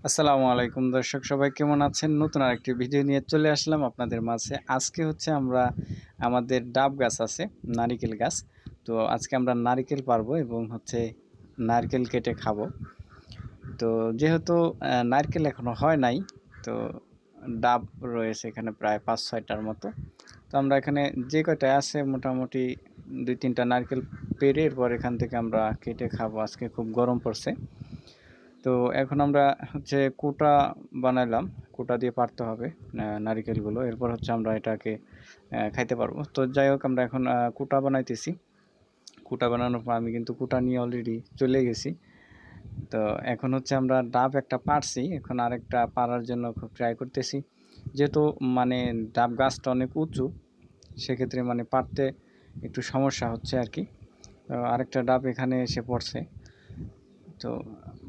আসসালামু আলাইকুম দর্শক, সবাই কেমন আছেন? নতুন আরেকটি ভিডিও নিয়ে চলে আসলাম আপনাদের মাঝে। আজকে হচ্ছে আমরা আমাদের ডাব গাছ আছে, নারিকেল গাছ। তো আজকে আমরা নারিকেল পারবো এবং হচ্ছে নারকেল কেটে খাবো। তো যেহেতু নারকেল এখনো হয় নাই, তো ডাব রয়েছে এখানে প্রায় 5-6টার মতো। তো আমরা এখানে যে কয়টায় আছে মোটামুটি 2-3টা নারকেল পেড়ে এরপর এখান থেকে আমরা কেটে খাবো। আজকে খুব গরম পড়ছে। তো এখন আমরা হচ্ছে কোটা বানাইলাম, কোটা দিয়ে পারতে হবে নারিকেলগুলো, এরপর হচ্ছে আমরা এটাকে খাইতে পারবো। তো যাই হোক, আমরা এখন কোটা বানাইতেছি। কোটা বানানোর পর আমি কিন্তু কোটা নিয়ে অলরেডি চলে গেছি। তো এখন হচ্ছে আমরা ডাব একটা পারছি, এখন আরেকটা পারার জন্য খুব ট্রাই করতেছি। যেহেতু মানে ডাব গাছটা অনেক উঁচু, সেক্ষেত্রে মানে পারতে একটু সমস্যা হচ্ছে আর কি। তো আরেকটা ডাব এখানে এসে পড়ছে। তো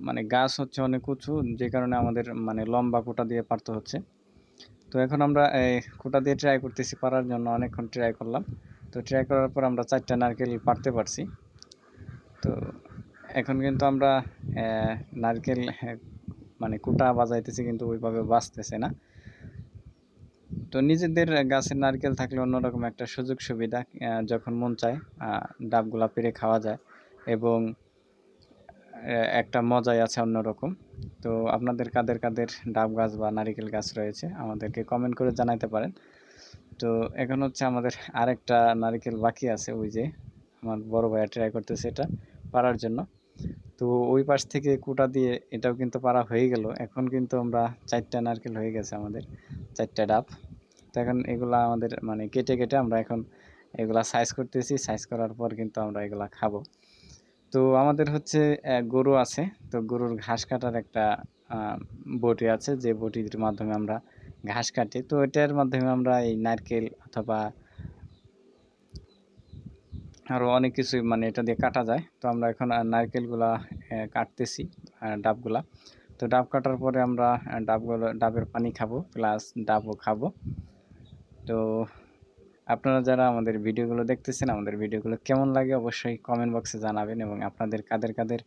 মানে গাছ হচ্ছে অনেক উঁচু, যে কারণে আমাদের মানে লম্বা কোটা দিয়ে পারতে হচ্ছে। তো এখন আমরা এই কোটা দিয়ে ট্রাই করতেছি পারার জন্য, অনেকক্ষণ ট্রাই করলাম। তো ট্রাই করার পর আমরা 4টা নারকেল পারতে পারছি। তো এখন কিন্তু আমরা নারকেল মানে কোটা বাজাইতেছি, কিন্তু ওইভাবে বাজতেছে না। তো নিজেদের গাছের নারকেল থাকলে অন্যরকম একটা সুযোগ সুবিধা, যখন মন চায় ডাবগুলা পেড়ে খাওয়া যায় এবং একটা মজাই আছে অন্যরকম। তো আপনাদের কাদের কাদের ডাব গাছ বা নারিকেল গাছ রয়েছে আমাদেরকে কমেন্ট করে জানাতে পারেন। তো এখন হচ্ছে আমাদের আরেকটা নারিকেল বাকি আছে, ওই যে আমার বড় ভাইয়া ট্রাই করতেছে এটা পারার জন্য। তো ওই পাশ থেকে কুটা দিয়ে এটাও কিন্তু পারা হয়ে গেল। এখন কিন্তু আমরা 4টা নারকেল হয়ে গেছে আমাদের, 4টা ডাব। তো এখন এগুলা আমাদের মানে কেটে কেটে আমরা এখন এগুলা সাইজ করতেছি, সাইজ করার পর কিন্তু আমরা এগুলা খাবো। তো আমাদের হচ্ছে গরু আছে। তো গরুর ঘাস কাটার একটা বটি আছে, যে বটির মাধ্যমে আমরা ঘাস কাটি। তো এটার মাধ্যমে আমরা এই নারকেল অথবা আরও অনেক কিছুই মানে এটা দিয়ে কাটা যায়। তো আমরা এখন নারকেলগুলা কাটতেছি, ডাবগুলা। তো ডাব কাটার পরে আমরা ডাবের পানি খাবো, প্লাস ডাবও খাবো। তো আপনারা যারা আমাদের ভিডিওগুলো দেখতেছেন, আমাদের ভিডিওগুলো কেমন লাগে অবশ্যই কমেন্ট বক্সে জানাবেন, এবং আপনাদের কাদের কাদের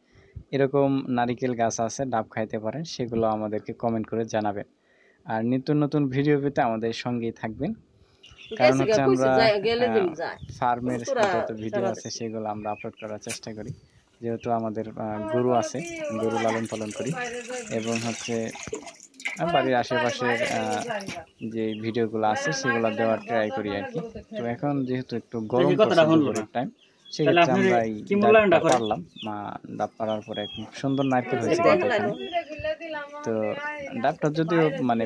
এরকম নারিকেল গাছ আছে ডাব খাইতে পারেন সেগুলো আমাদেরকে কমেন্ট করে জানাবেন। আর নিত্য নতুন ভিডিও পেতে আমাদের সঙ্গেই থাকবেন, কারণ হচ্ছে আমরা ফার্মের যত ভিডিও আছে সেগুলো আমরা আপলোড করার চেষ্টা করি। যেহেতু আমাদের গরু আছে, গরু লালন পালন করি, এবং হচ্ছে বাড়ির আশেপাশের যে ভিডিওগুলো আছে সেগুলো দেওয়ার ট্রাই করি আর কি। তো এখন যেহেতু একটু গরম পড়ছে দুপুরের টাইম, সেক্ষেত্রে আমরা এই ডাবটা পারলাম। ডাব পারার পরে এখন সুন্দর নারকেল হয়েছে কিন্তু এখানে। তো ডাবটা যদিও মানে